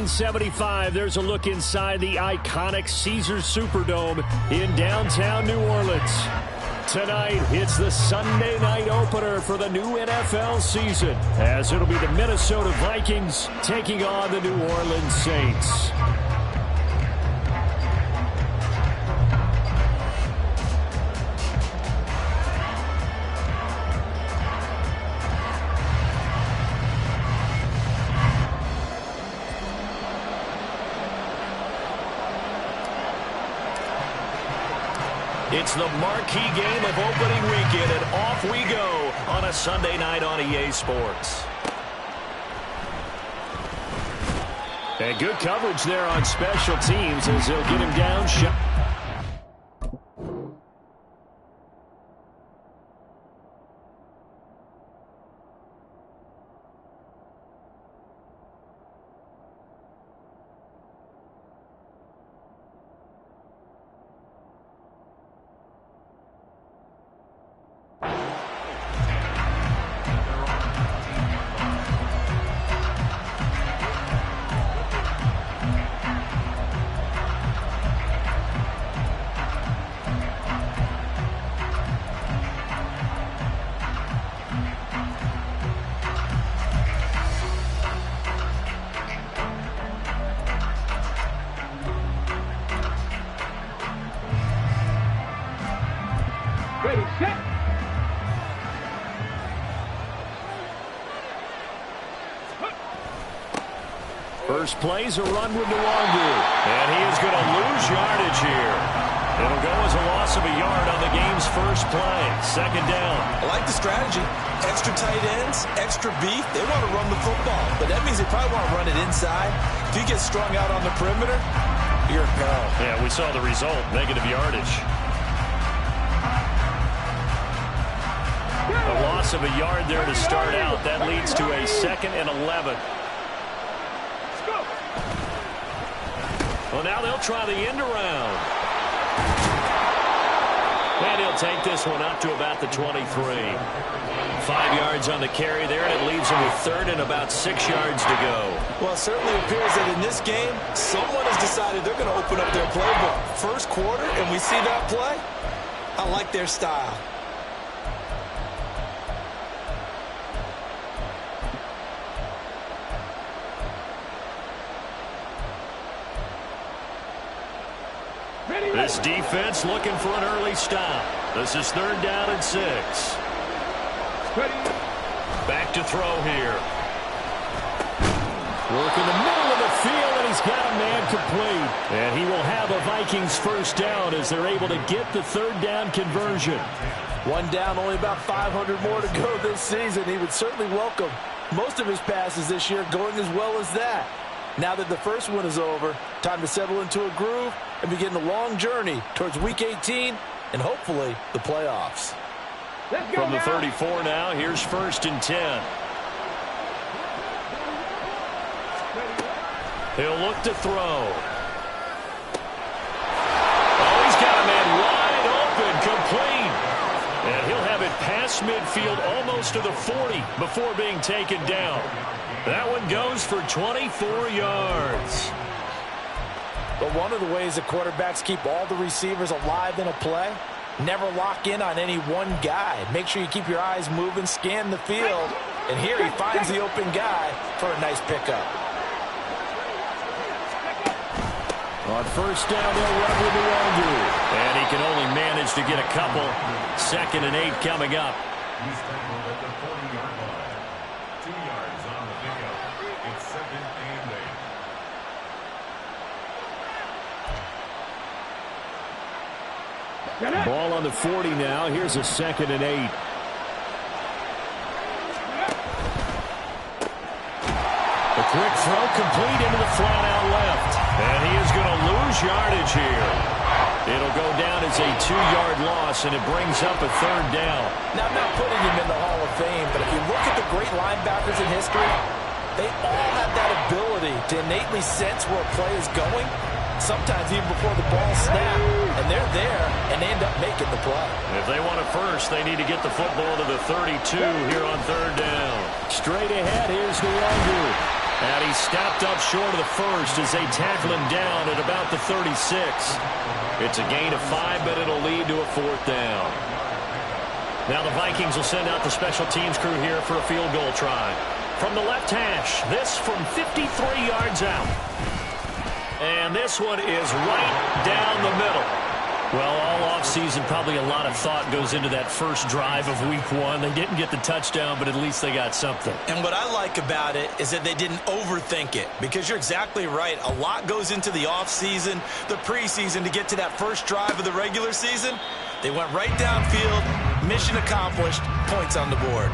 1975, there's a look inside the iconic Caesars Superdome in downtown New Orleans. Tonight, it's the Sunday night opener for the new NFL season, as it'll be the Minnesota Vikings taking on the New Orleans Saints. It's the marquee game of opening weekend, and off we go on a Sunday night on EA Sports. And good coverage there on special teams as they'll get him down. First play's a run with Nwangu, and he is going to lose yardage here. It'll go as a loss of a yard on the game's first play. Second down. I like the strategy. Extra tight ends, extra beef. They want to run the football, but that means they probably want to run it inside. If you get strung out on the perimeter, you're in peril. Yeah, we saw the result, negative yardage. A loss of a yard there to start out. That leads to a 2nd and 11. Well, now they'll try the end around. And he'll take this one up to about the 23. 5 yards on the carry there, and it leaves him with 3rd and about 6 yards to go. Well, it certainly appears that in this game, someone has decided they're going to open up their playbook. First quarter, and we see that play. I like their style. This defense looking for an early stop. This is 3rd down and 6. Back to throw here. Work in the middle of the field, and he's got a man complete. And he will have a Vikings first down as they're able to get the 3rd down conversion. One down, only about 500 more to go this season. He would certainly welcome most of his passes this year going as well as that. Now that the first one is over, time to settle into a groove and begin the long journey towards Week 18 and hopefully the playoffs. From the 34 now, here's 1st and 10. He'll look to throw. Oh, he's got a man wide open, complete. And he'll have it past midfield almost to the 40 before being taken down. That one goes for 24 yards. But one of the ways that quarterbacks keep all the receivers alive in a play, never lock in on any one guy. Make sure you keep your eyes moving, scan the field. And here he finds the open guy for a nice pickup. On first down, they'll run with Nwangu. And he can only manage to get a couple. 2nd and 8 coming up. He's tackled at the 40-yard line. 2 yards on the pickup. It's 2nd and 8. Ball on the 40 now. Here's a 2nd and 8. A quick throw complete into the flat out left. And he is going to lose yardage here. It'll go down as a 2-yard loss, and it brings up a 3rd down. Now, I'm not putting him in the Hall of Fame, but if you look at the great linebackers in history, they all have that ability to innately sense where a play is going, sometimes even before the ball snaps, and they're there, and they end up making the play. If they want it first, they need to get the football to the 32 here on 3rd down. Straight ahead, here's Nwangu. And he stepped up short of the first as they tackle him down at about the 36. It's a gain of 5, but it'll lead to a 4th down. Now the Vikings will send out the special teams crew here for a field goal try. From the left hash, this from 53 yards out. And this one is right down the middle. Well, all offseason, probably a lot of thought goes into that first drive of week 1. They didn't get the touchdown, but at least they got something. And what I like about it is that they didn't overthink it, because you're exactly right. A lot goes into the offseason, the preseason, to get to that first drive of the regular season. They went right downfield, mission accomplished, points on the board.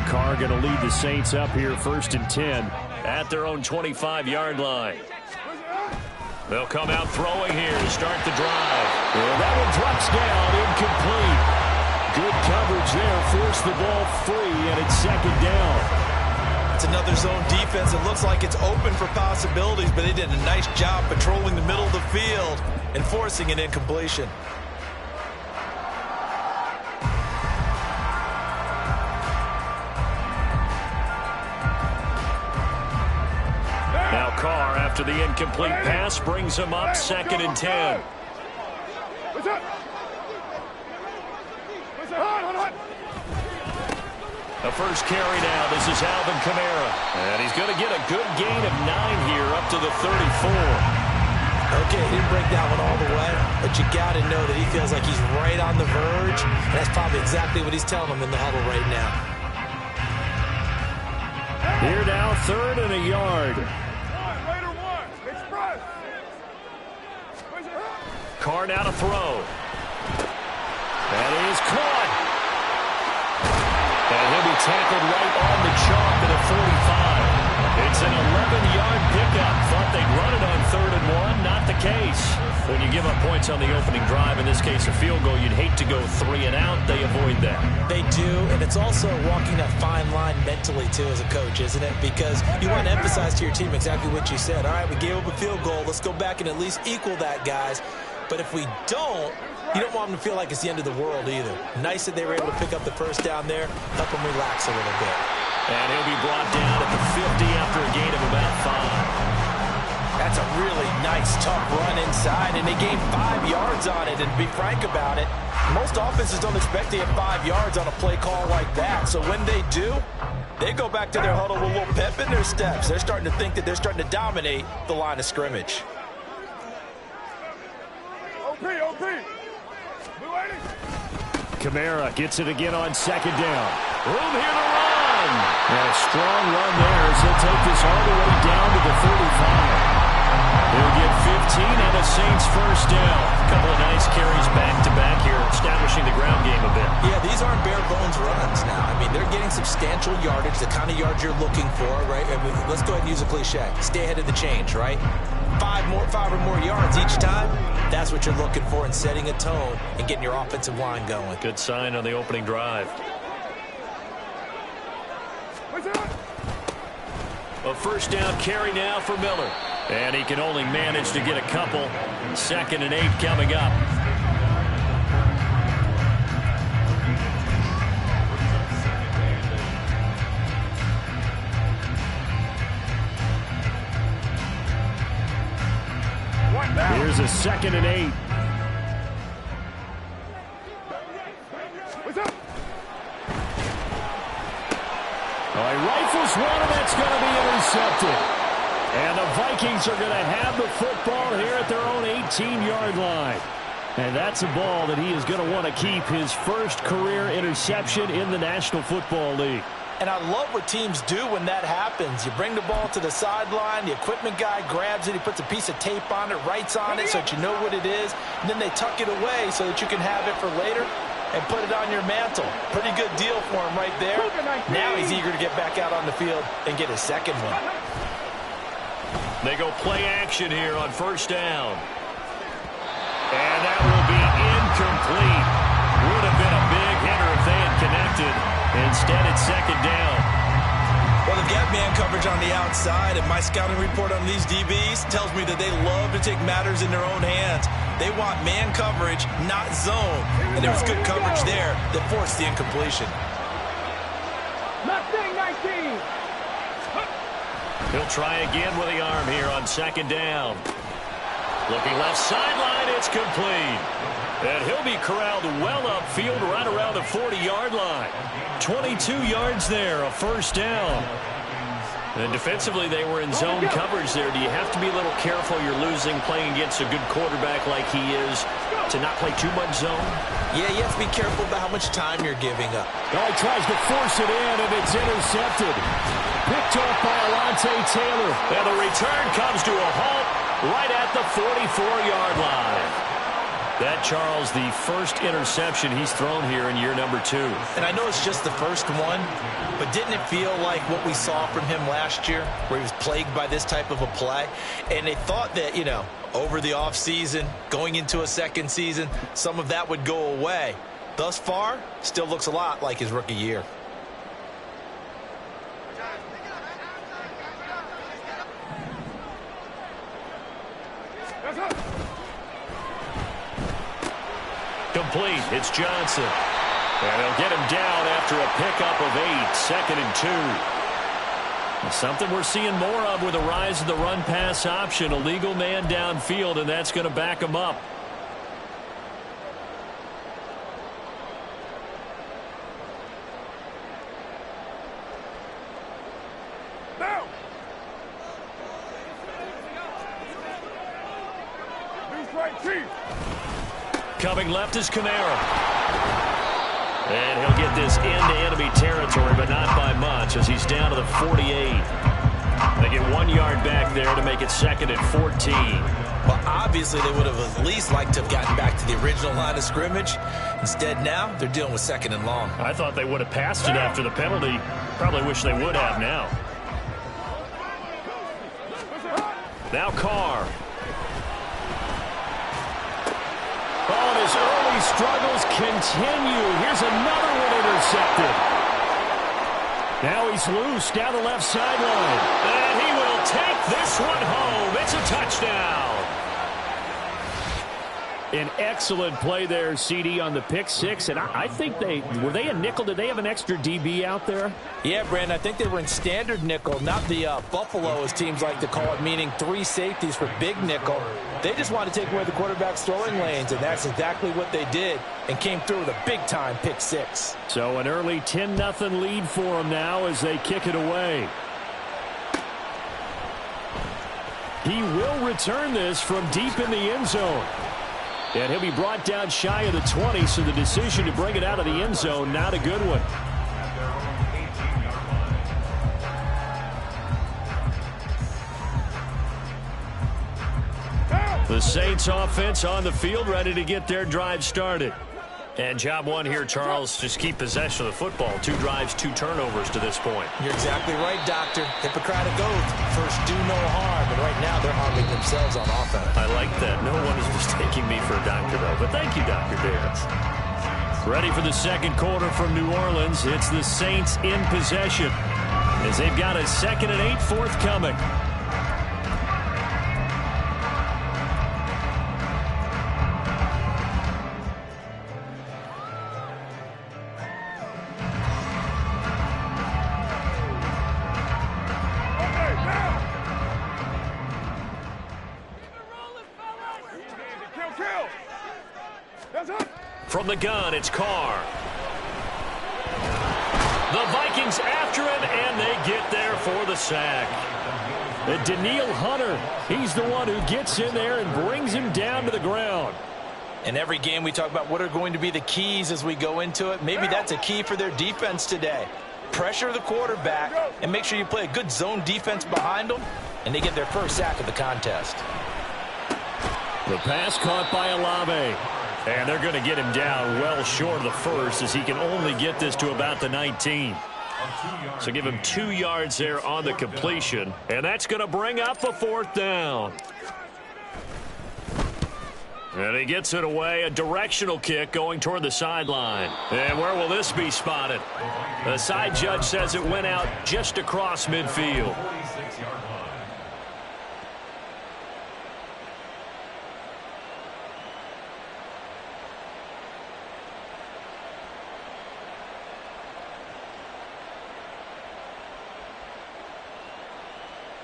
Carr going to lead the Saints up here 1st and 10 at their own 25-yard line. They'll come out throwing here to start the drive. And that one drops down, incomplete. Good coverage there, forced the ball free, and it's 2nd down. It's another zone defense. It looks like it's open for possibilities, but they did a nice job patrolling the middle of the field and forcing an incompletion. Now Carr, after the incomplete pass, brings him up 2nd and 10. The first carry now. This is Alvin Kamara. And he's going to get a good gain of 9 here up to the 34. Okay, he didn't break that one all the way, but you got to know that he feels like he's right on the verge. And that's probably exactly what he's telling them in the huddle right now. Here now, 3rd and a yard. Carr now to throw. That is caught. And he'll be tackled right on the chalk at the 45. It's an 11-yard pickup. Thought they'd run it on 3rd and 1. Not the case. When you give up points on the opening drive, in this case a field goal, you'd hate to go 3 and out. They avoid that. They do, and it's also walking that fine line mentally, too, as a coach, isn't it? Because you want to emphasize to your team exactly what you said. All right, we gave up a field goal. Let's go back and at least equal that, guys. But if we don't, you don't want them to feel like it's the end of the world either. Nice that they were able to pick up the first down there, help them relax a little bit. And he'll be brought down at the 50 after a gain of about 5. That's a really nice, tough run inside, and they gained 5 yards on it. And to be frank about it, most offenses don't expect to get 5 yards on a play call like that. So when they do, they go back to their huddle with a little pep in their steps. They're starting to think that they're starting to dominate the line of scrimmage. Kamara gets it again on 2nd down. Room here to run. And a strong run there as he'll take this all the way down to the 35. He'll get 15 and a Saints first down. A couple of nice carries back-to-back here, establishing the ground game a bit. Yeah, these aren't bare-bones runs now. I mean, they're getting substantial yardage, the kind of yards you're looking for, right? I mean, let's go ahead and use a cliche. Stay ahead of the change, right? 5 or more yards each time. That's what you're looking for in setting a tone and getting your offensive line going. Good sign on the opening drive. A first down carry now for Miller. And he can only manage to get a couple. 2nd and 8 coming up. Here's a 2nd and 8. He rifles one, and that's going to be intercepted. And the Vikings are going to have the football here at their own 18-yard line. And that's a ball that he is going to want to keep, his first career interception in the National Football League. And I love what teams do when that happens. You bring the ball to the sideline, the equipment guy grabs it, he puts a piece of tape on it, writes on it so that you know what it is, and then they tuck it away so that you can have it for later and put it on your mantle. Pretty good deal for him right there. Now he's eager to get back out on the field and get his second one. They go play action here on first down. And that will be incomplete. Would have been a big hitter Instead, it's second down. Well, they've got man coverage on the outside, and my scouting report on these DBs tells me that they love to take matters in their own hands. They want man coverage, not zone. And there was good coverage there that forced the incompletion. Mustang 19. He'll try again with the arm here on second down. Looking left sideline, it's complete. And he'll be corralled well upfield right around the 40-yard line. 22 yards there, a first down. And defensively, they were in zone coverage there. Do you have to be a little careful? You're losing playing against a good quarterback like he is to not play too much zone? Yeah, you have to be careful about how much time you're giving up. Oh, he tries to force it in, and it's intercepted. Picked off by Alontae Taylor. And the return comes to a halt right at the 44-yard line. That, Charles, the first interception he's thrown here in year number 2. And I know it's just the first one, but didn't it feel like what we saw from him last year, where he was plagued by this type of a play? And they thought that, you know, over the offseason, going into a second season, some of that would go away. Thus far, still looks a lot like his rookie year. Complete. It's Johnson. And they'll get him down after a pickup of 8. Second and 2. Something we're seeing more of with the rise of the run-pass option. A legal man downfield, and that's going to back him up. Now. News right, Chief. Coming left is Kamara. And he'll get this into enemy territory, but not by much as he's down to the 48. They get 1 yard back there to make it second and 14. Well, obviously they would have at least liked to have gotten back to the original line of scrimmage. Instead, now they're dealing with second and long. I thought they would have passed it after the penalty. Probably wish they would have now. Now Carr. Oh, his early struggles continue. Here's another one intercepted. Now he's loose down the left sideline. And he will take this one home. It's a touchdown. An excellent play there, CD, on the pick six. And I think were they a nickel? Did they have an extra DB out there? Yeah, Brandon, I think they were in standard nickel, not the Buffalo, as teams like to call it, meaning 3 safeties for big nickel. They just want to take away the quarterback's throwing lanes, and that's exactly what they did and came through with a big-time pick six. So an early 10-0 lead for them now as they kick it away. He will return this from deep in the end zone. And he'll be brought down shy of the 20, so the decision to bring it out of the end zone, not a good one. The Saints offense on the field, ready to get their drive started. And job one here, Charles, just keep possession of the football. 2 drives, 2 turnovers to this point. You're exactly right, Doctor. Hippocratic oath. First, do no harm. And right now, they're harming themselves on offense. I like that. No one is mistaking me for a doctor, though. But thank you, Dr. Davis. Ready for the second quarter from New Orleans. It's the Saints in possession as they've got a 2nd and 8 forthcoming. From the gun, it's Carr. The Vikings after him, and they get there for the sack. Danielle Hunter, he's the one who gets in there and brings him down to the ground. In every game, we talk about what are going to be the keys as we go into it. Maybe that's a key for their defense today. Pressure the quarterback and make sure you play a good zone defense behind them, and they get their first sack of the contest. The pass caught by Olave. And they're going to get him down well short of the first as he can only get this to about the 19. So give him 2 yards there on the completion. And that's going to bring up a 4th down. And he gets it away, a directional kick going toward the sideline. And where will this be spotted? The side judge says it went out just across midfield. 46-yard line.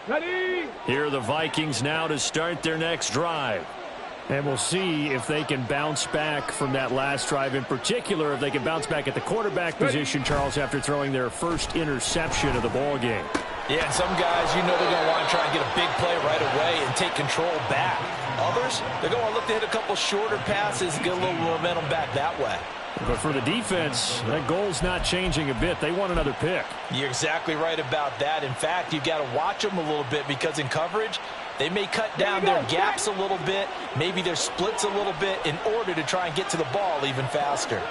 Ready? Here are the Vikings now to start their next drive. And we'll see if they can bounce back from that last drive. In particular, if they can bounce back at the quarterback position, Charles, after throwing their first interception of the ball game. Yeah, and some guys, you know they're going to want to try and get a big play right away and take control back. Others, they're going to look to hit a couple shorter passes and get a little momentum back that way. But for the defense, that goal's not changing a bit. They want another pick. You're exactly right about that. In fact, you've got to watch them a little bit because in coverage, they may cut down their gaps a little bit, maybe their splits a little bit in order to try and get to the ball even faster.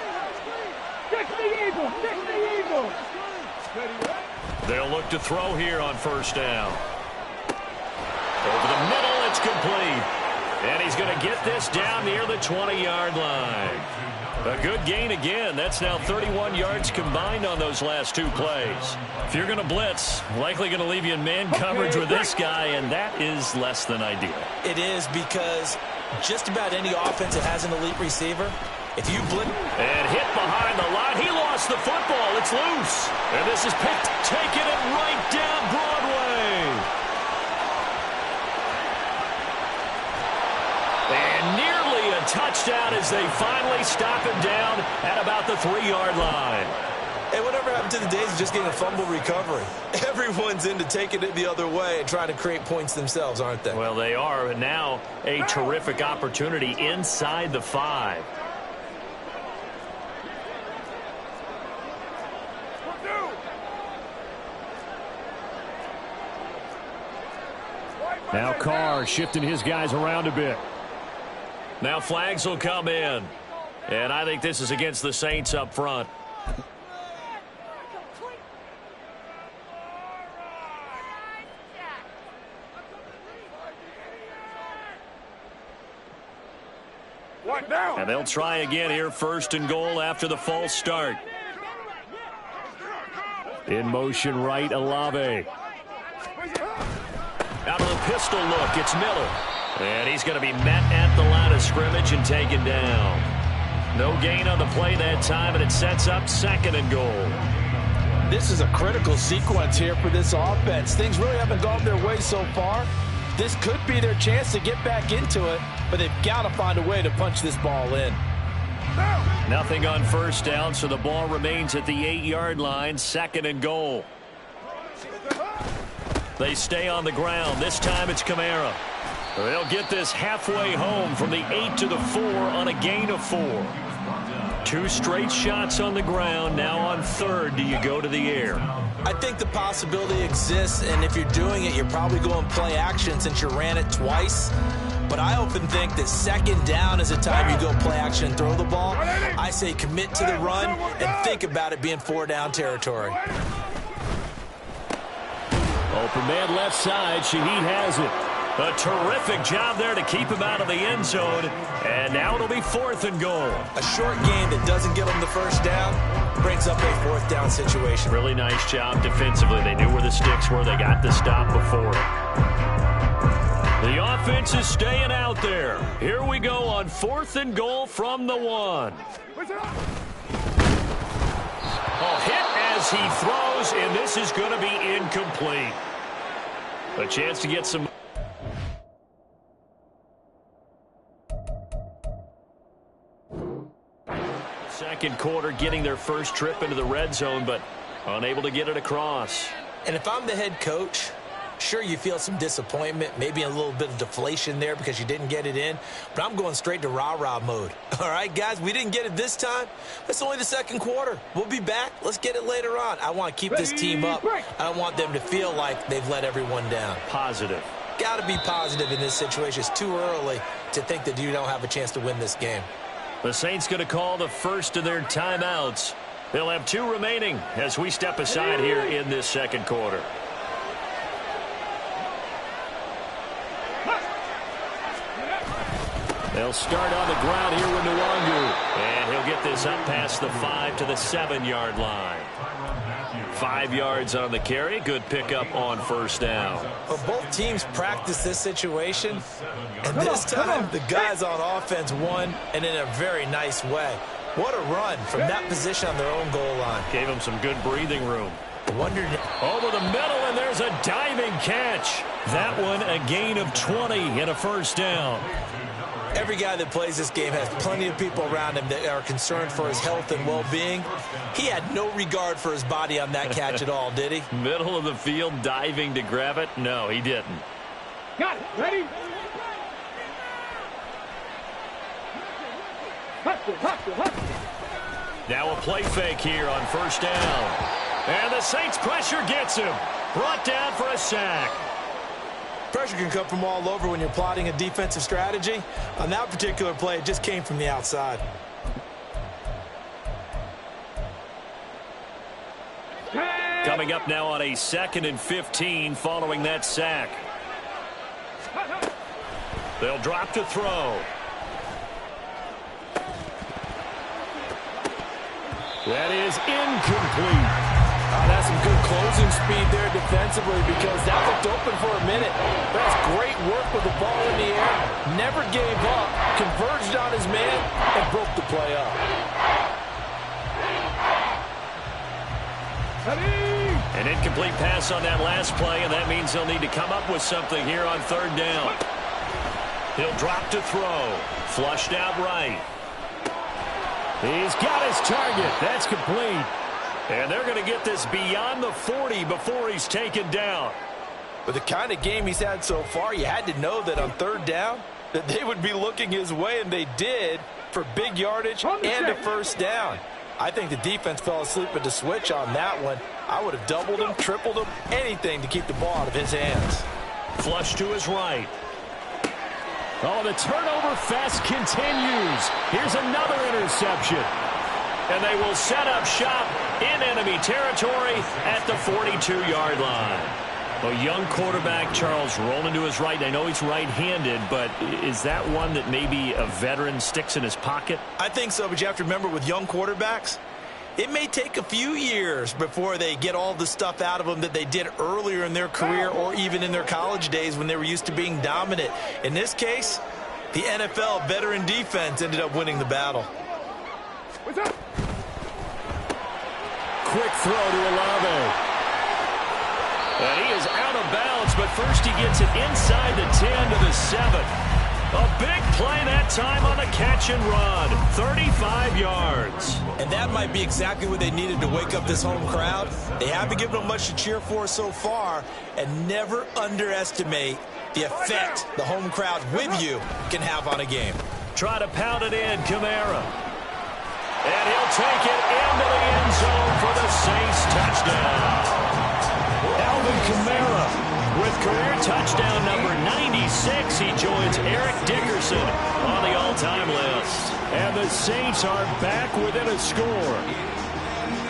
They'll look to throw here on first down. Over the middle, it's complete. And he's going to get this down near the 20-yard line. A good gain again. That's now 31 yards combined on those last two plays. If you're going to blitz, likely going to leave you in man coverage with this guy, and that is less than ideal. It is because just about any offense that has an elite receiver, if you blitz... And hit behind the line. He lost the football. It's loose. And this is picked, taking it right down Broadway. And nearly a touchdown as they finally stop him down at about the 3-yard line. And whatever happened to the days of just getting a fumble recovery? Everyone's into taking it the other way and trying to create points themselves, aren't they? Well, they are. And now a terrific opportunity inside the 5. Now Carr shifting his guys around a bit. Now flags will come in. And I think this is against the Saints up front. And they'll try again here, first and goal after the false start. In motion right, Olave. Out of the pistol look, it's Miller. And he's going to be met at the line of scrimmage and taken down. No gain on the play that time, and it sets up second and goal. This is a critical sequence here for this offense. Things really haven't gone their way so far. This could be their chance to get back into it, but they've got to find a way to punch this ball in. Nothing on first down, so the ball remains at the 8-yard line, second and goal. They stay on the ground. This time it's Kamara. They'll get this halfway home from the 8 to the 4 on a gain of 4. 2 straight shots on the ground. Now on third, do you go to the air? I think the possibility exists, and if you're doing it, you're probably going play action since you ran it twice. But I often think that second down is a time you go play action and throw the ball. I say commit to the run and think about it being 4-down territory. Open man left side. Shaheed has it. A terrific job there to keep him out of the end zone. And now it'll be fourth and goal. A short game that doesn't get them the first down brings up a fourth down situation. Really nice job defensively. They knew where the sticks were. They got the stop before it. The offense is staying out there. Here we go on fourth and goal from the 1. Hit as he throws, and this is going to be incomplete. A chance to get some... Second quarter, getting their first trip into the red zone, but unable to get it across. And if I'm the head coach, sure, you feel some disappointment, maybe a little bit of deflation there because you didn't get it in, but I'm going straight to rah-rah mode. All right, guys, we didn't get it this time. It's only the second quarter. We'll be back. Let's get it later on. I want to keep this team up. I don't want them to feel like they've let everyone down. Positive. Got to be positive in this situation. It's too early to think that you don't have a chance to win this game. The Saints going to call the first of their timeouts. They'll have 2 remaining as we step aside here in this second quarter. They'll start on the ground here with Nwangu. And he'll get this up past the 5 to the 7-yard line. 5 yards on the carry. Good pickup on first down. Well, both teams practice this situation, and this time the guys on offense won, and in a very nice way. What a run from that position on their own goal line. Gave them some good breathing room. Wondered over the middle, and there's a diving catch. That one a gain of 20 and a first down. Every guy that plays this game has plenty of people around him that are concerned for his health and well-being. He had no regard for his body on that catch at all, did he? Middle of the field, diving to grab it? No, he didn't. Got it. Ready? Hustle. Now a play fake here on first down. And the Saints pressure gets him. Brought down for a sack. Pressure can come from all over when you're plotting a defensive strategy. On that particular play, it just came from the outside. Coming up now on a 2nd and 15 following that sack. They'll drop to throw. That is incomplete. That's some good closing speed there defensively, because that looked open for a minute. That's great work with the ball in the air. Never gave up, converged on his man, and broke the play up. An incomplete pass on that last play, and that means he'll need to come up with something here on 3rd down. He'll drop to throw. Flushed out right. He's got his target. That's complete. And they're going to get this beyond the 40 before he's taken down. With the kind of game he's had so far, you had to know that on 3rd down that they would be looking his way, and they did, for big yardage and a first down. I think the defense fell asleep at the switch on that one. I would have doubled him, tripled him, anything to keep the ball out of his hands. Flush to his right. Oh, the turnover fest continues. Here's another interception. And they will set up shop in enemy territory at the 42-yard line. A young quarterback, Charles, rolling to his right. I know he's right-handed, but is that one that maybe a veteran sticks in his pocket? I think so, but you have to remember with young quarterbacks, it may take a few years before they get all the stuff out of them that they did earlier in their career or even in their college days when they were used to being dominant. In this case, the NFL veteran defense ended up winning the battle. What's up? Quick throw to Olave. And he is out of bounds, but first he gets it inside the 10 to the 7. A big play that time on the catch and run. 35 yards. And that might be exactly what they needed to wake up this home crowd. They haven't given them much to cheer for so far, and never underestimate the effect the home crowd with you can have on a game. Try to pound it in, Kamara. And he'll take it into the end zone for the Saints touchdown. Alvin Kamara with career touchdown number 96. He joins Eric Dickerson on the all-time list. And the Saints are back within a score.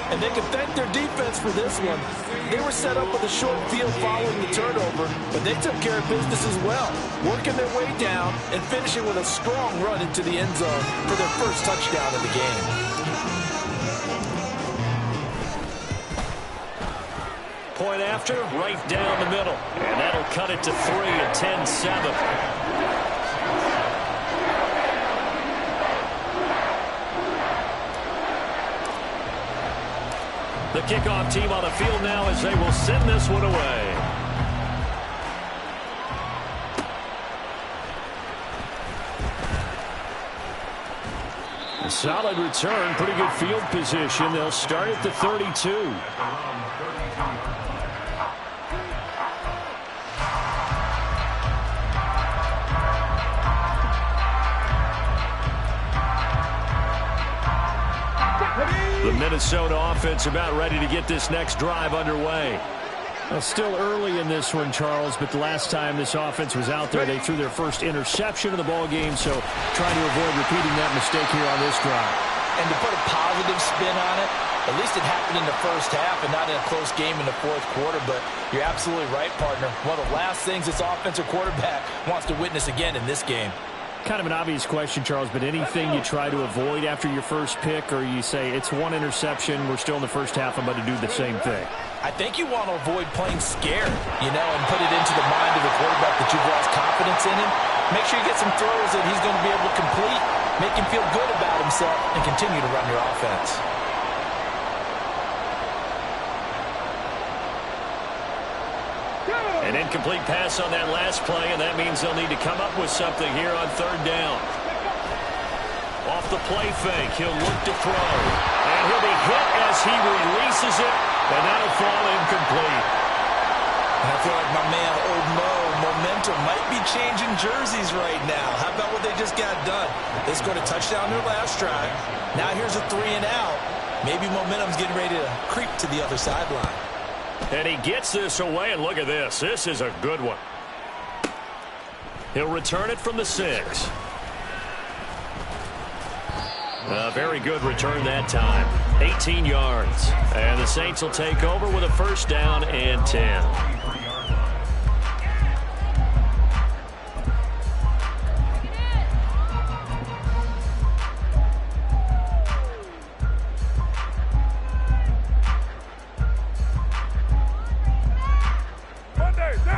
And they can thank their defense for this one. They were set up with a short field following the turnover, but they took care of business as well, working their way down and finishing with a strong run into the end zone for their first touchdown of the game. Point after, right down the middle. And that'll cut it to 3 at 10-7. The kickoff team on the field now as they will send this one away. A solid return, pretty good field position. They'll start at the 32. The Minnesota offense about ready to get this next drive underway. Well, still early in this one, Charles, but the last time this offense was out there, they threw their first interception of the ball game, so trying to avoid repeating that mistake here on this drive. And to put a positive spin on it, at least it happened in the first half and not in a close game in the fourth quarter, but you're absolutely right, partner. One of the last things this offensive quarterback wants to witness again in this game. Kind of an obvious question, Charles, but anything you try to avoid after your first pick, or you say it's one interception, we're still in the first half, I'm going to do the same thing? I think you want to avoid playing scared, and put it into the mind of the quarterback that you've lost confidence in him. Make sure you get some throws that he's going to be able to complete, make him feel good about himself, and continue to run your offense. An incomplete pass on that last play, and that means they'll need to come up with something here on third down. Off the play fake, he'll look to throw. And he'll be hit as he releases it, and that'll fall incomplete. And I feel like my man, Old Mo, momentum might be changing jerseys right now. How about what they just got done? They scored a touchdown their last drive. Now here's a 3 and out. Maybe momentum's getting ready to creep to the other sideline. And he gets this away, and look at this. This is a good one. He'll return it from the 6. A very good return that time. 18 yards. And the Saints will take over with a first down and 10.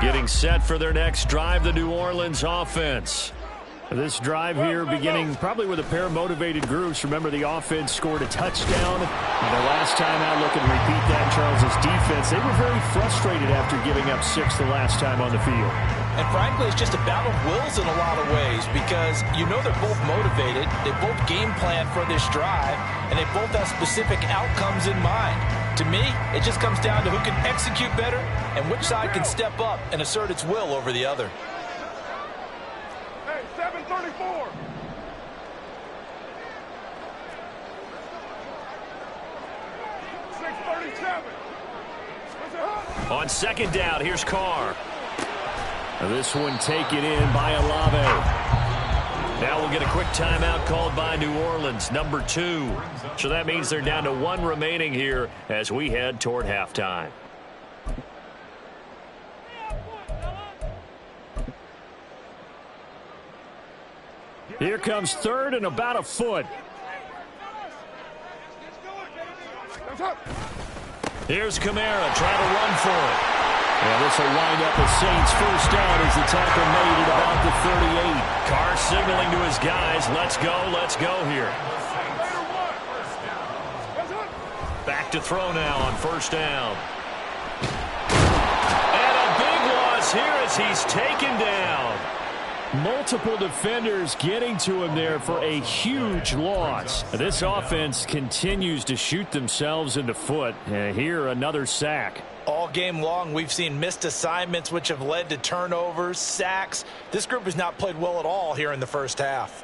Getting set for their next drive, the New Orleans offense. This drive here beginning probably with a pair of motivated groups. Remember, the offense scored a touchdown. And the last time out, looking to repeat that, Charles's defense, they were very frustrated after giving up 6 the last time on the field. And frankly, it's just a battle of wills in a lot of ways because they're both motivated. They both game plan for this drive, and they both have specific outcomes in mind. To me, it just comes down to who can execute better and which side can step up and assert its will over the other. Hey, 734. On second down, here's Carr. This one taken in by Olave. Now we'll get a quick timeout called by New Orleans, number 2. So that means they're down to 1 remaining here as we head toward halftime. Here comes third and about a foot. Here's Kamara trying to run for it. And this will wind up a Saints first down as the tackle made at about the 38. Carr signaling to his guys, let's go here. Back to throw now on first down. And a big loss here as he's taken down. Multiple defenders getting to him there for a huge loss. This offense continues to shoot themselves in the foot. Here, another sack. All game long, we've seen missed assignments which have led to turnovers, sacks. This group has not played well at all here in the first half.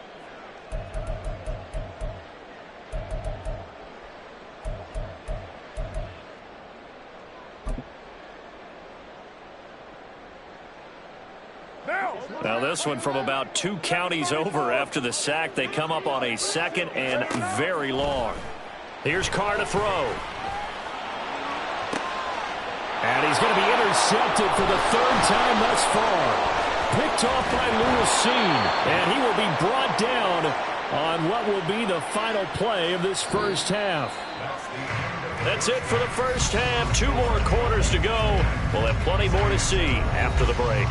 Now this one from about 2 counties over after the sack. They come up on a second and very long. Here's Carr to throw. And he's going to be intercepted for the 3rd time thus far. Picked off by Lewis Cine. And he will be brought down on what will be the final play of this first half. That's it for the first half. 2 more quarters to go. We'll have plenty more to see after the break.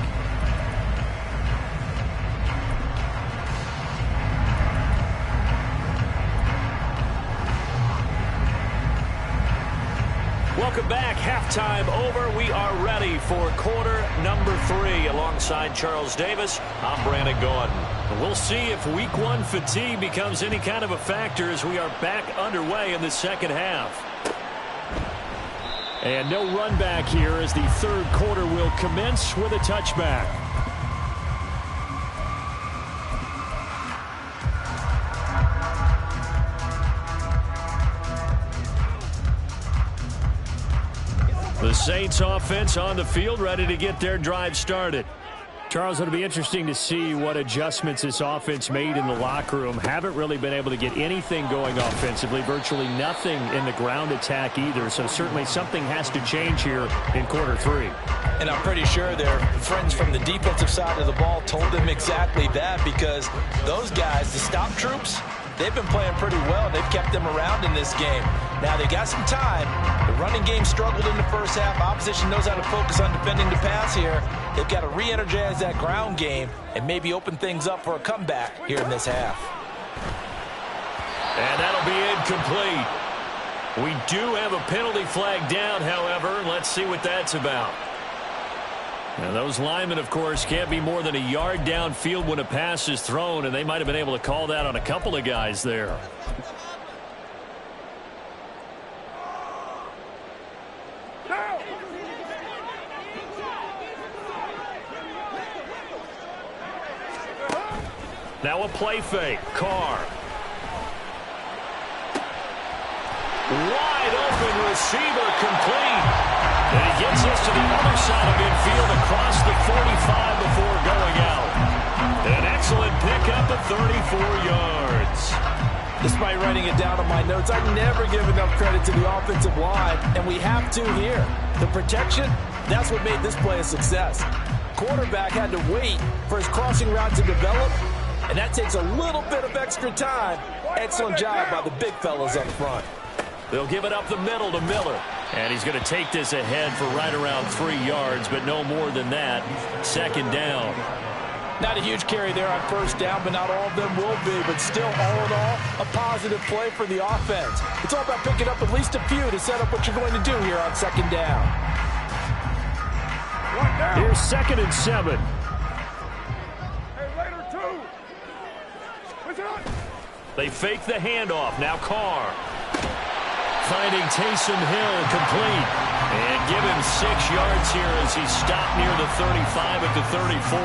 Welcome back. Halftime over. We are ready for quarter number 3. Alongside Charles Davis, I'm Brandon Gordon. We'll see if week 1 fatigue becomes any kind of a factor as we are back underway in the second half. And no run back here as the 3rd quarter will commence with a touchback. The Saints offense on the field, ready to get their drive started. Charles, it'll be interesting to see what adjustments this offense made in the locker room. Haven't really been able to get anything going offensively, virtually nothing in the ground attack either. So certainly something has to change here in quarter 3. And I'm pretty sure their friends from the defensive side of the ball told them exactly that, because those guys, the stop troops, they've been playing pretty well. They've kept them around in this game. Now, they got some time. The running game struggled in the first half. Opposition knows how to focus on defending the pass here. They've got to re-energize that ground game and maybe open things up for a comeback here in this half. And that'll be incomplete. We do have a penalty flag down, however. Let's see what that's about. Now, those linemen, of course, can't be more than a yard downfield when a pass is thrown, and they might have been able to call that on a couple of guys there. Now a play fake. Carr. Wide open receiver, complete. And he gets us to the other side of midfield across the 45 before going out. An excellent pickup of 34 yards. Despite writing it down on my notes, I never give enough credit to the offensive line, and we have to here. The protection, that's what made this play a success. Quarterback had to wait for his crossing route to develop, and that takes a little bit of extra time. Excellent job by the big fellas up front. They'll give it up the middle to Miller. And he's going to take this ahead for right around 3 yards, but no more than that. Second down. Not a huge carry there on first down, but not all of them will be. But still, all in all, a positive play for the offense. It's all about picking up at least a few to set up what you're going to do here on second down. Here's 2nd and 7. They fake the handoff. Now Carr. Finding Taysom Hill, complete. And give him 6 yards here as he's stopped near the 35 at the 34.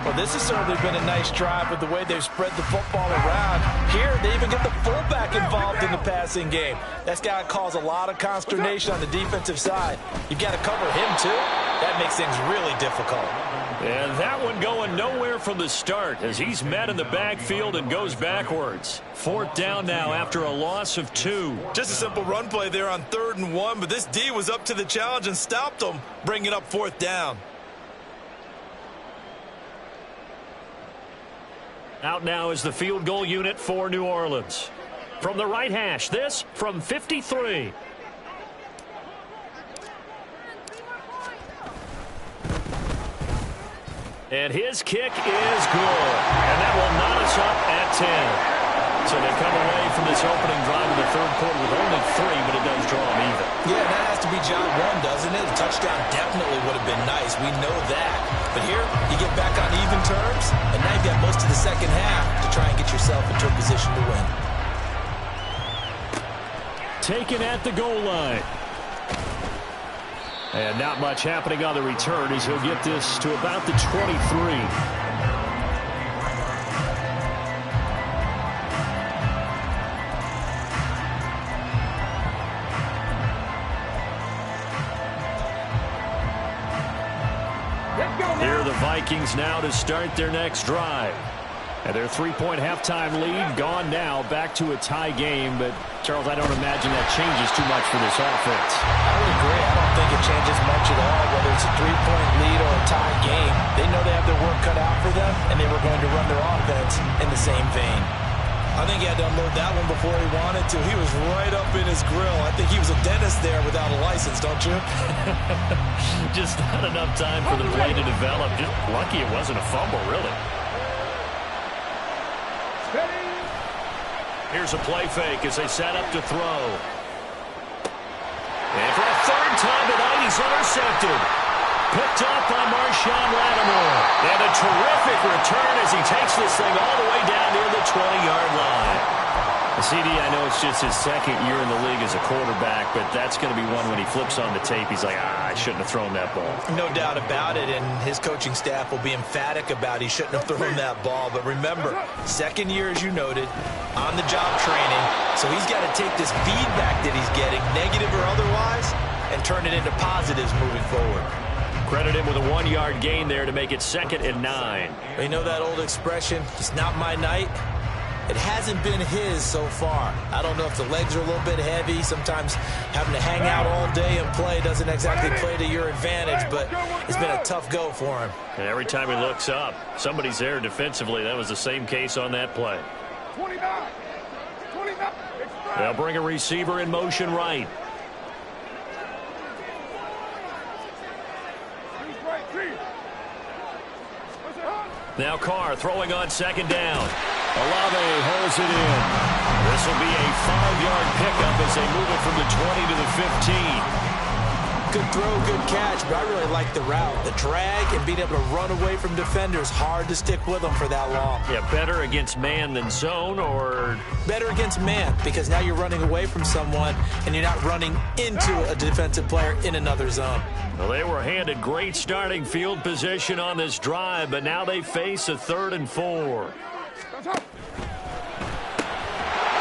Well, this has certainly been a nice drive with the way they've spread the football around. Here, they even get the fullback involved in the passing game. That's got to cause a lot of consternation on the defensive side. You've got to cover him, too. That makes things really difficult. And that one going nowhere from the start as he's met in the backfield and goes backwards. 4th down now after a loss of 2. Just a simple run play there on 3rd and 1, but this D was up to the challenge and stopped them, bringing up 4th down. Out now is the field goal unit for New Orleans. From the right hash, this from 53. And his kick is good. And that will knot us up at 10. So they come away from this opening drive in the 3rd quarter with only 3, but it does draw them even. Yeah, that has to be job 1, doesn't it? A touchdown definitely would have been nice. We know that. But here, you get back on even terms, and now you've got most of the second half to try and get yourself into a position to win. Taken at the goal line. And not much happening on the return as he'll get this to about the 23. Here are the Vikings now to start their next drive. And their 3-point halftime lead gone now, back to a tie game. But, Charles, I don't imagine that changes too much for this offense. I would agree. I don't think it changes much at all, whether it's a 3-point lead or a tie game. They know they have their work cut out for them, and they were going to run their offense in the same vein. I think he had to unload that one before he wanted to. He was right up in his grill. I think he was a dentist there without a license, don't you? Just not enough time for the play to develop. Just lucky it wasn't a fumble, really. Here's a play fake as they set up to throw. And for a 3rd time tonight, he's intercepted. Picked up by Marshawn Lattimore. And a terrific return as he takes this thing all the way down near the 20-yard line. CD, I know it's just his 2nd year in the league as a quarterback, but that's going to be one when he flips on the tape, he's like, I shouldn't have thrown that ball. No doubt about it, and his coaching staff will be emphatic about he shouldn't have thrown that ball. But remember, 2nd year, as you noted, on-the-job training, so he's got to take this feedback that he's getting, negative or otherwise, and turn it into positives moving forward. Credit him with a 1-yard gain there to make it 2nd and 9. You know that old expression, it's not my night? It hasn't been his so far. I don't know if the legs are a little bit heavy. Sometimes having to hang out all day and play doesn't exactly play to your advantage, but it's been a tough go for him. And every time he looks up, somebody's there defensively. That was the same case on that play. 29. They'll bring a receiver in motion right. Now Carr throwing on 2nd down. Olave holds it in. This will be a 5-yard pickup as they move it from the 20 to the 15. Good throw, good catch, but I really like the route. The drag and being able to run away from defenders, hard to stick with them for that long. Yeah, better against man than zone, or? Better against man, because now you're running away from someone and you're not running into a defensive player in another zone. Well, they were handed great starting field position on this drive, but now they face a 3rd and 4.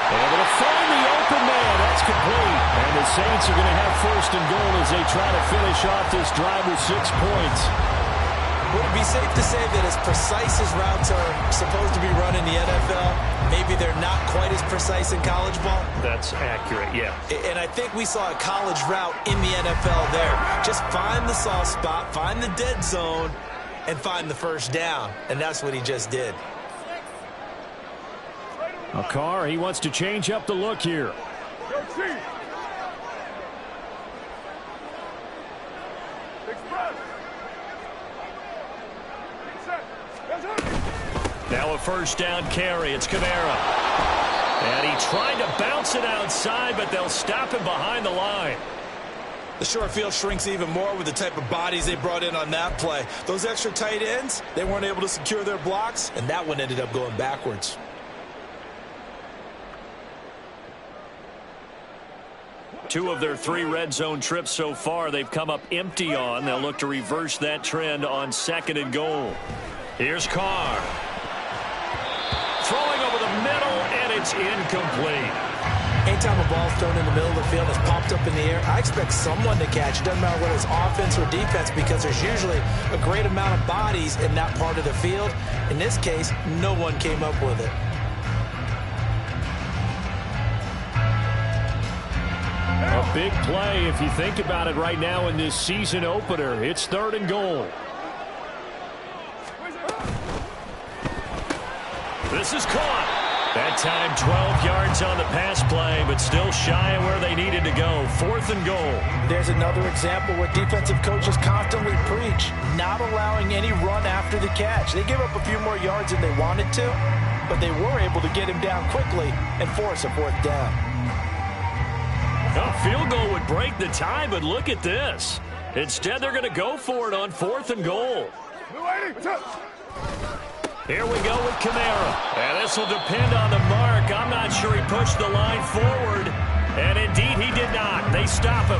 Able to find the open man. That's complete. And the Saints are going to have 1st and goal as they try to finish off this drive with 6 points. Would it be safe to say that as precise as routes are supposed to be run in the NFL, maybe they're not quite as precise in college ball? That's accurate, yeah. And I think we saw a college route in the NFL there. Just find the soft spot, find the dead zone, and find the 1st down. And that's what he just did. Carr, he wants to change up the look here. Now a 1st down carry. It's Kamara. And he tried to bounce it outside, but they'll stop him behind the line. The short field shrinks even more with the type of bodies they brought in on that play. Those extra tight ends, they weren't able to secure their blocks, and that one ended up going backwards. Two of their 3 red zone trips so far, they've come up empty on. They'll look to reverse that trend on 2nd and goal. Here's Carr. Throwing over the middle, and it's incomplete. Anytime a ball's thrown in the middle of the field and it's popped up in the air, I expect someone to catch. It doesn't matter whether it's offense or defense, because there's usually a great amount of bodies in that part of the field. In this case, no one came up with it. A big play if you think about it right now in this season opener. It's 3rd and goal. This is caught. That time 12 yards on the pass play, but still shy of where they needed to go. 4th and goal. There's another example where defensive coaches constantly preach, not allowing any run after the catch. They give up a few more yards than they wanted to, but they were able to get him down quickly and force a 4th down. A field goal would break the tie, but look at this. Instead, they're going to go for it on 4th and goal. Here we go with Kamara. And this will depend on the mark. I'm not sure he pushed the line forward. And indeed, he did not. They stop him.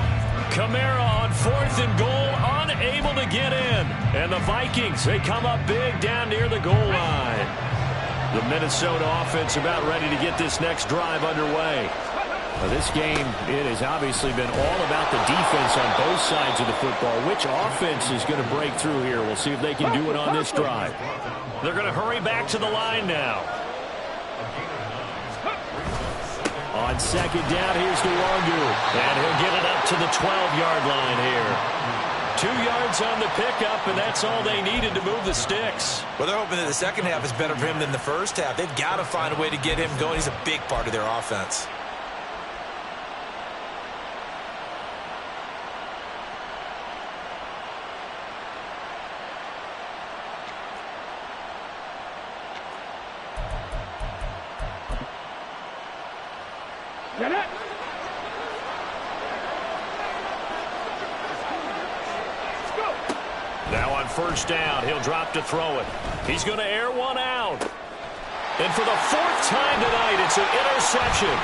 Kamara on 4th and goal, unable to get in. And the Vikings, they come up big down near the goal line. The Minnesota offense about ready to get this next drive underway. This game, it has obviously been all about the defense on both sides of the football. Which offense is going to break through here? We'll see if they can do it on this drive. They're going to hurry back to the line now. On 2nd down, here's Nwangu. And he'll get it up to the 12-yard line here. 2 yards on the pickup, and that's all they needed to move the sticks. Well, they're hoping that the second half is better for him than the first half. They've got to find a way to get him going. He's a big part of their offense. Get it! Now on 1st down, he'll drop to throw it. He's going to air one out. And for the 4th time tonight, it's an interception.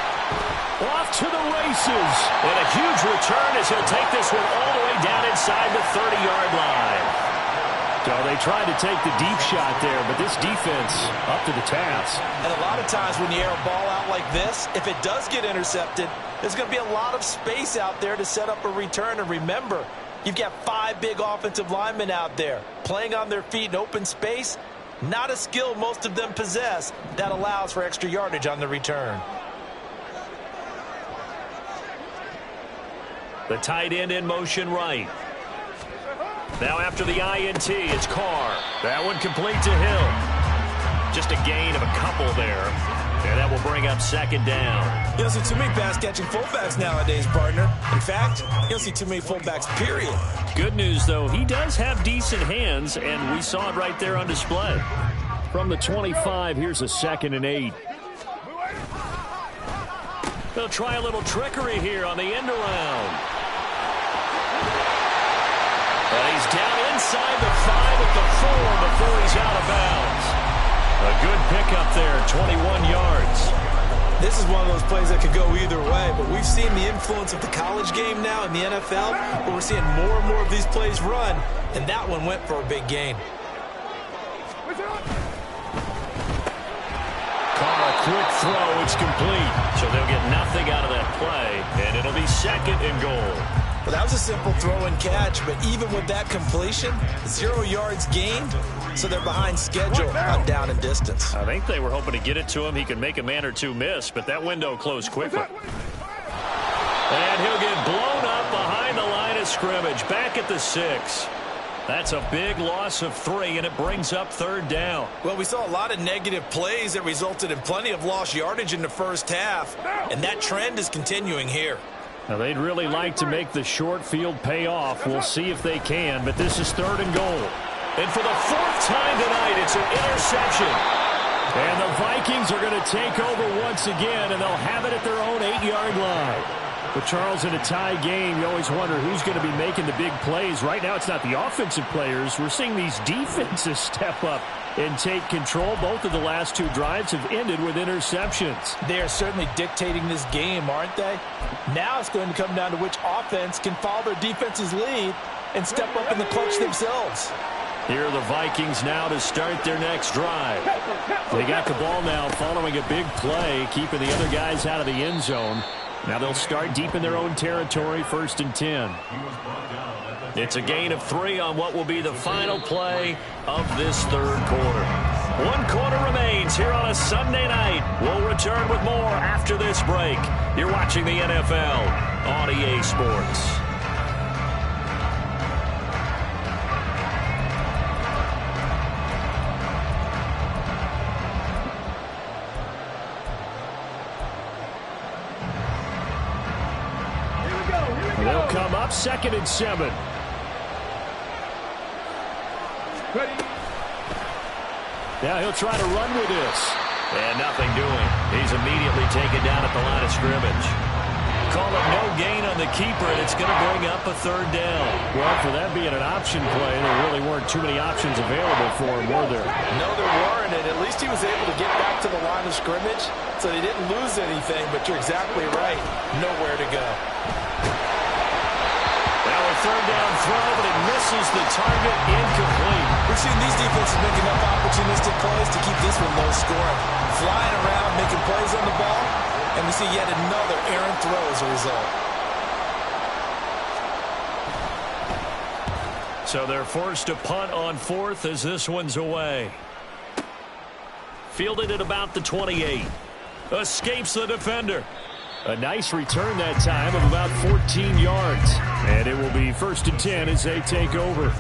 Off to the races. And a huge return as he'll take this one all the way down inside the 30-yard line. So they tried to take the deep shot there, but this defense up to the task. And a lot of times when you air a ball out like this, if it does get intercepted, there's going to be a lot of space out there to set up a return. And remember, You've got 5 big offensive linemen out there playing on their feet in open space. Not a skill most of them possess that allows for extra yardage on the return. The tight end in motion right. Now after the INT, it's Carr. That one complete to Hill. Just a gain of a couple there. And that will bring up second down. You don't see too many pass-catching fullbacks nowadays, partner. In fact, you don't see too many fullbacks, period. Good news, though, he does have decent hands, and we saw it right there on display. From the 25, here's a 2nd and 8. They'll try a little trickery here on the end around. And he's down inside the 5 at the 4 before he's out of bounds. A good pickup there, 21 yards. This is one of those plays that could go either way, but we've seen the influence of the college game now in the NFL, where we're seeing more and more of these plays run, and that one went for a big gain. Carr, a quick throw, it's complete. So they'll get nothing out of that play, and it'll be 2nd and goal. Well, that was a simple throw and catch, but even with that completion, 0 yards gained, so they're behind schedule on down and distance. I think they were hoping to get it to him. He could make a man or two miss, but that window closed quickly. And he'll get blown up behind the line of scrimmage, back at the 6. That's a big loss of 3, and it brings up 3rd down. Well, we saw a lot of negative plays that resulted in plenty of lost yardage in the first half, and that trend is continuing here. Now, they'd really like to make the short field pay off. We'll see if they can, but this is 3rd and goal. And for the 4th time tonight, it's an interception. And the Vikings are going to take over once again, and they'll have it at their own 8-yard line. But, Charles, in a tie game, you always wonder who's going to be making the big plays. Right now, it's not the offensive players. We're seeing these defenses step up and take control. Both of the last 2 drives have ended with interceptions. They are certainly dictating this game, aren't they? Now it's going to come down to which offense can follow their defense's lead and step up in the clutch themselves. Here are the Vikings now to start their next drive. They got the ball now following a big play, keeping the other guys out of the end zone. Now they'll start deep in their own territory, 1st and 10. It's a gain of 3 on what will be the final play of this 3rd quarter. 1 quarter remains here on a Sunday night. We'll return with more after this break. You're watching the NFL on EA Sports. They'll come up 2nd and 7. Ready. Now he'll try to run with this. And nothing doing. He's immediately taken down at the line of scrimmage. Call it no gain on the keeper, and it's going to bring up a 3rd down. Well, for that being an option play, there really weren't too many options available for him, were there? No, there weren't, and at least he was able to get back to the line of scrimmage, so they didn't lose anything, but you're exactly right. Nowhere to go. Now a 3rd down throw, but it misses the target, incomplete. We've seen these defenses make enough opportunistic plays to keep this one low scoring. Flying around, making plays on the ball, and we see yet another errant throw as a result. So they're forced to punt on 4th as this one's away. Fielded at about the 28. Escapes the defender. A nice return that time of about 14 yards. And it will be 1st and 10 as they take over.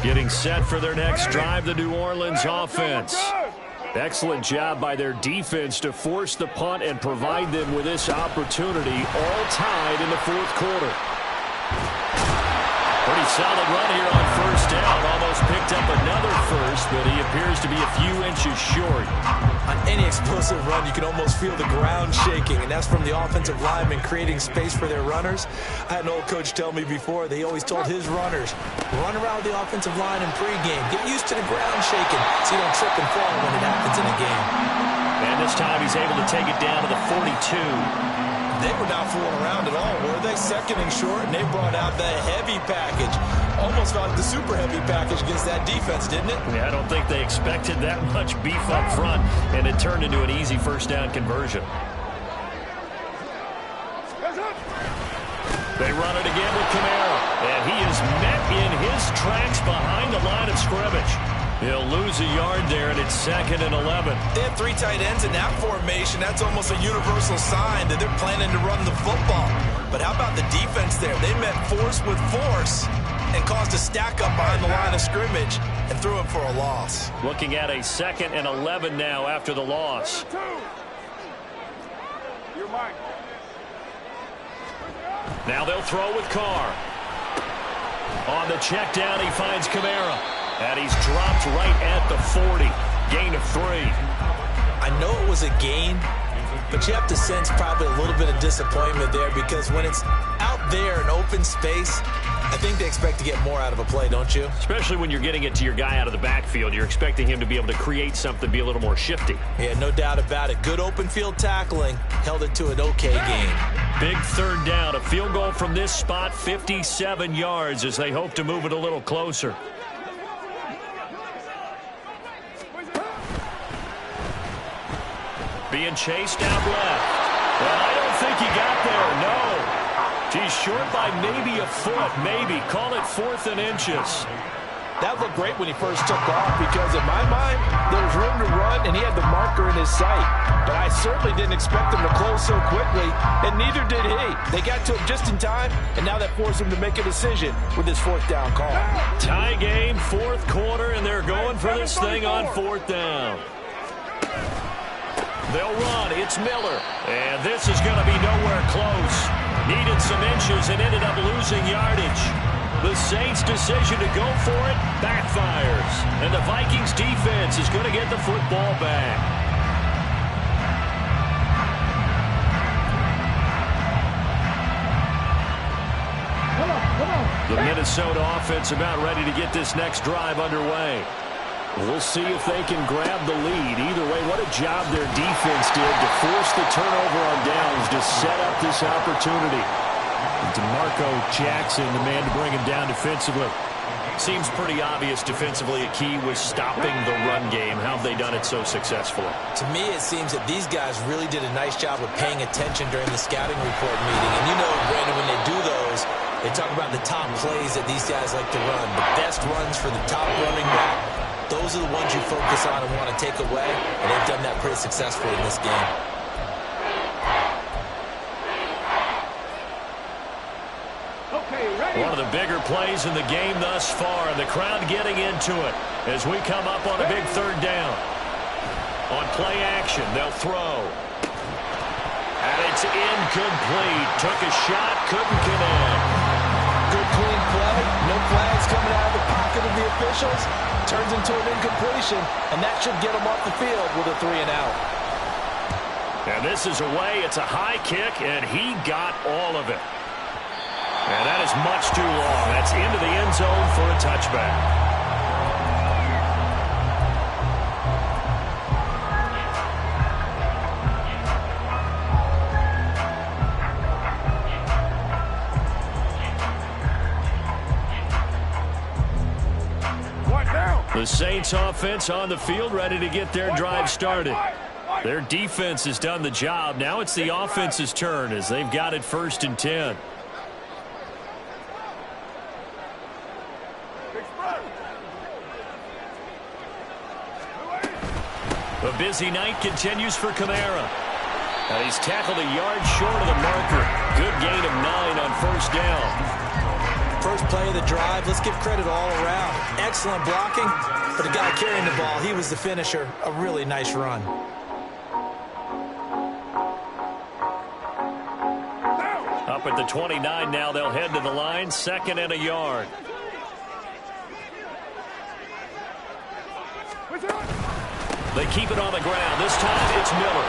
Getting set for their next drive, the New Orleans offense. Excellent job by their defense to force the punt and provide them with this opportunity, all tied in the 4th quarter. Pretty solid run here on 1st down. Almost picked up another first, but he appears to be a few inches short. On any explosive run, you can almost feel the ground shaking, and that's from the offensive linemen creating space for their runners. I had an old coach tell me before, they always told his runners, run around the offensive line in pregame. Get used to the ground shaking so you don't trip and fall when it happens in a game. And this time he's able to take it down to the 42. They've were not fooling around at all, were they? Second and short, and they brought out the heavy package. Almost got the super heavy package against that defense, didn't it? Yeah, I don't think they expected that much beef up front, and it turned into an easy first down conversion. They run it again with Kamara, and he is met in his tracks behind the line of scrimmage. He'll lose a yard there, and it's 2nd and 11. They have 3 tight ends in that formation. That's almost a universal sign that they're planning to run the football. But how about the defense there? They met force with force and caused a stack up behind the line of scrimmage and threw him for a loss. Looking at a 2nd and 11 now after the loss. Now they'll throw with Carr. On the check down, he finds Kamara. And he's dropped right at the 40. Gain of 3. I know it was a gain, but you have to sense probably a little bit of disappointment there because when it's out there in open space, I think they expect to get more out of a play, don't you? Especially when you're getting it to your guy out of the backfield. You're expecting him to be able to create something, be a little more shifty. Yeah, no doubt about it. Good open field tackling. Held it to an okay gain. Big 3rd down. A field goal from this spot, 57 yards as they hope to move it a little closer. Being chased out left. Well, I don't think he got there, no. He's short by maybe a foot, maybe. Call it 4th and inches. That looked great when he first took off because in my mind, there was room to run and he had the marker in his sight. But I certainly didn't expect him to close so quickly, and neither did he. They got to him just in time, and now that forced him to make a decision with his 4th down call. Tie game, 4th quarter, and they're going for this thing on 4th down. They'll run. It's Miller. And this is going to be nowhere close. Needed some inches and ended up losing yardage. The Saints' decision to go for it backfires. And the Vikings defense is going to get the football back. The Minnesota offense about ready to get this next drive underway. We'll see if they can grab the lead. Either way, what a job their defense did to force the turnover on downs to set up this opportunity. And DeMarco Jackson, the man to bring him down defensively. Seems pretty obvious defensively a key was stopping the run game. How have they done it so successfully? To me, it seems that these guys really did a nice job of paying attention during the scouting report meeting. And you know, Brandon, when they do those, they talk about the top plays that these guys like to run. The best runs for the top running back. Those are the ones you focus on and want to take away, and they've done that pretty successfully in this game. One of the bigger plays in the game thus far, and the crowd getting into it as we come up on a big 3rd down. On play action, they'll throw. And it's incomplete. Took a shot, couldn't connect. Good clean play. No flags coming out of the pocket of the officials. Turns into an incompletion, and that should get him off the field with a 3-and-out. And this is away. It's a high kick, and he got all of it. And that is much too long. That's into the end zone for a touchback. The Saints offense on the field ready to get their drive started. Their defense has done the job. Now it's the offense's turn as they've got it 1st and 10. A busy night continues for Kamara. And he's tackled a yard short of the marker. Good gain of 9 on 1st down. First play of the drive, let's give credit all around. Excellent blocking, but the guy carrying the ball, he was the finisher. A really nice run. Up at the 29 now, they'll head to the line, 2nd and a yard. They keep it on the ground. This time it's Miller.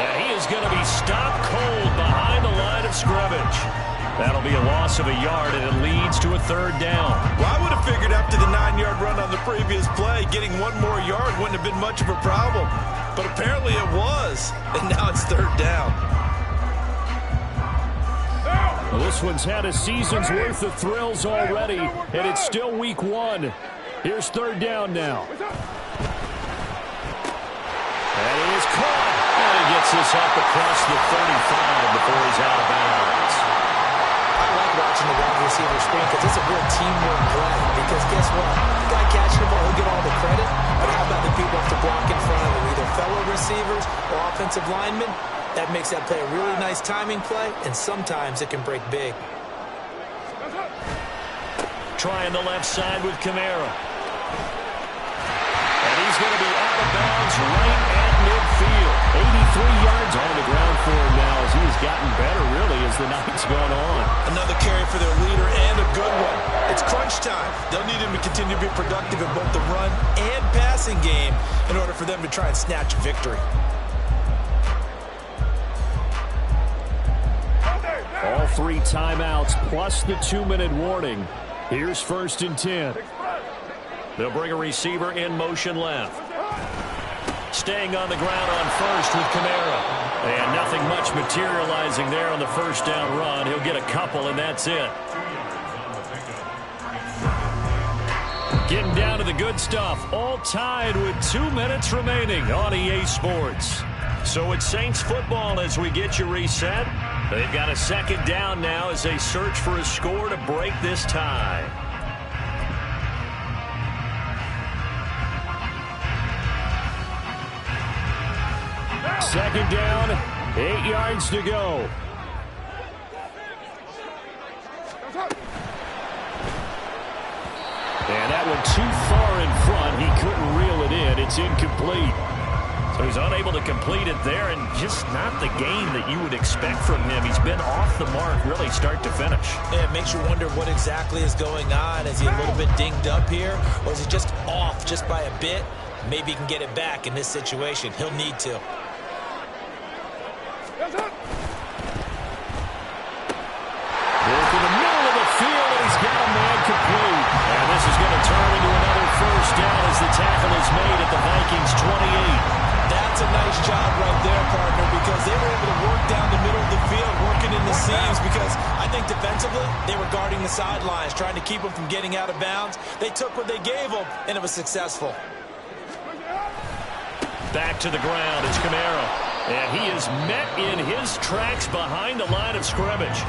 And he is going to be stopped cold behind the line of scrimmage. That'll be a loss of a yard, and it leads to a 3rd down. Well, I would have figured after the 9-yard run on the previous play, getting one more yard wouldn't have been much of a problem. But apparently it was, and now it's 3rd down. This one's had a season's worth of thrills already, and it's still week 1. Here's third down now. And it is caught. And he gets this up across the 35 before he's out of bounds. I like watching the wide receiver screen because it's a real teamwork play. Because guess what? The guy catching the ball, he'll get all the credit. But how about the people have to block in front of him, either fellow receivers or offensive linemen? That makes that play a really nice timing play, and sometimes it can break big. Trying the left side with Kamara. And he's going to be out of bounds right at midfield. 83 yards on the ground for him now as he has gotten better, really, as the night's gone on. Another carry for their leader and a good one. It's crunch time. They'll need him to continue to be productive in both the run and passing game in order for them to try and snatch a victory. All 3 timeouts plus the 2-minute warning. Here's 1st and 10. They'll bring a receiver in motion left. Staying on the ground on first with Kamara. And nothing much materializing there on the first down run. He'll get a couple, and that's it. Getting down to the good stuff. All tied with 2 minutes remaining on EA Sports. So it's Saints football as we get you reset. They've got a second down now as they search for a score to break this tie. Second down, 8 yards to go. And that one too far in front. He couldn't reel it in. It's incomplete. So he's unable to complete it there, and just not the game that you would expect from him. He's been off the mark, really, start to finish. Yeah, it makes you wonder what exactly is going on. Is he a little bit dinged up here, or is he just off just by a bit? Maybe he can get it back in this situation. He'll need to. In the middle of the field, and he's got a man complete. And this is going to turn into another first down as the tackle is made at the Vikings 28. That's a nice job right there, partner, because they were able to work down the middle of the field, working in the seams, because I think defensively they were guarding the sidelines, trying to keep them from getting out of bounds. They took what they gave them, and it was successful. Back to the ground, it's Kamara. And he is met in his tracks behind the line of scrimmage.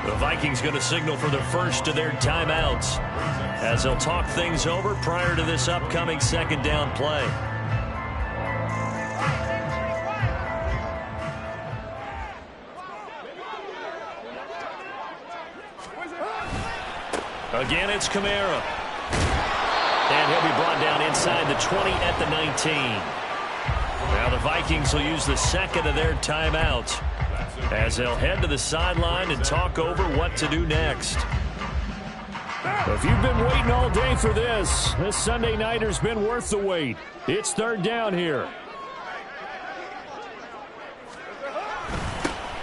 The Vikings going to signal for the first of their timeouts as they'll talk things over prior to this upcoming second down play. Again, it's Kamara. And he'll be brought down inside the 20 at the 19. Now the Vikings will use the second of their timeouts as they'll head to the sideline and talk over what to do next. If you've been waiting all day for this Sunday nighter's been worth the wait. It's third down here.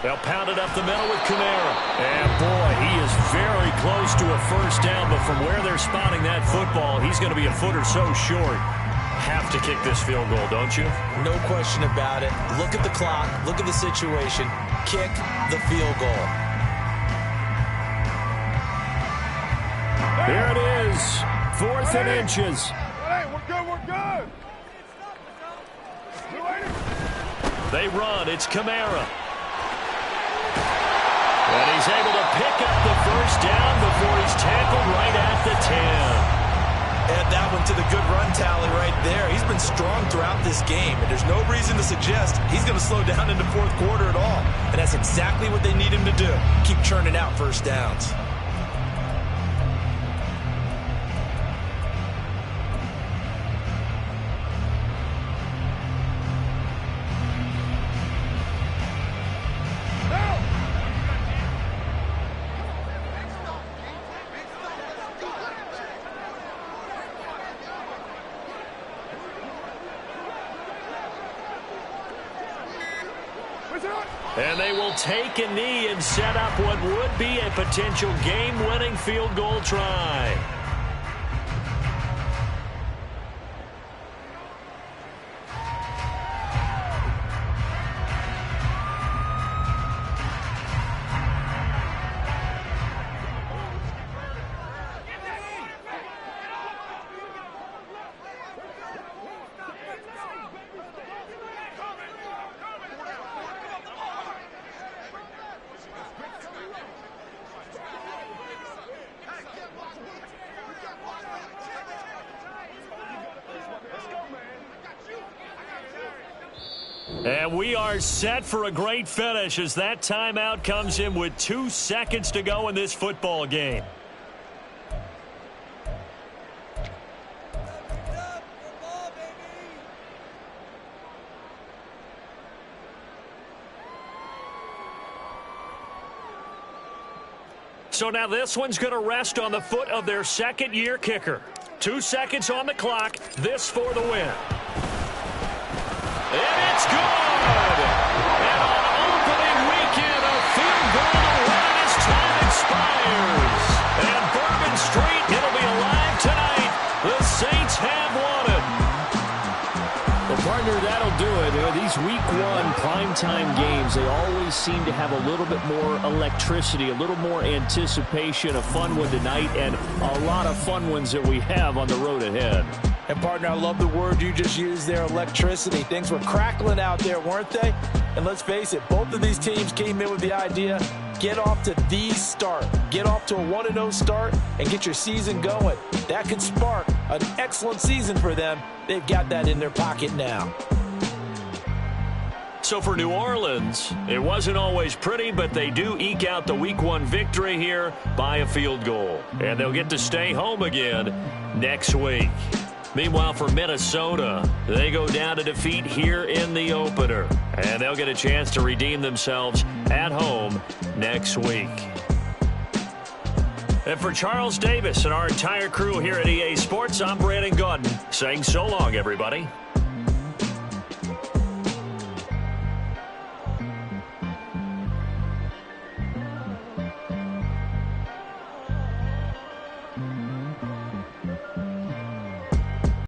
They'll pound it up the middle with Kamara. And, boy, he is very close to a first down, but from where they're spotting that football, he's going to be a foot or so short. Have to kick this field goal, don't you? No question about it. Look at the clock. Look at the situation. Kick the field goal. Here it is. 4th and inches. We're good. They run. It's Kamara. And he's able to pick up the first down before he's tackled right at the 10. Add that one to the good run tally right there. He's been strong throughout this game, and there's no reason to suggest he's going to slow down in the fourth quarter at all. And that's exactly what they need him to do. Keep churning out first downs. And they will take a knee and set up what would be a potential game-winning field goal try. And we are set for a great finish as that timeout comes in with 2 seconds to go in this football game. So now this one's going to rest on the foot of their second-year kicker. 2 seconds on the clock. This for the win. And it's good! And on opening weekend, a field goal to win as time expires. And Bourbon Street, it'll be alive tonight. The Saints have won it. Well, partner, that'll do it. These week one primetime games, they always seem to have a little bit more electricity, a little more anticipation, a fun one tonight, and a lot of fun ones that we have on the road ahead. And, partner, I love the word you just used there, electricity. Things were crackling out there, weren't they? And let's face it, both of these teams came in with the idea, get off to the start. Get off to a 1-0 start and get your season going. That could spark an excellent season for them. They've got that in their pocket now. So for New Orleans, it wasn't always pretty, but they do eke out the week one victory here by a field goal. And they'll get to stay home again next week. Meanwhile, for Minnesota, they go down to defeat here in the opener. And they'll get a chance to redeem themselves at home next week. And for Charles Davis and our entire crew here at EA Sports, I'm Brandon Gaudin saying so long, everybody.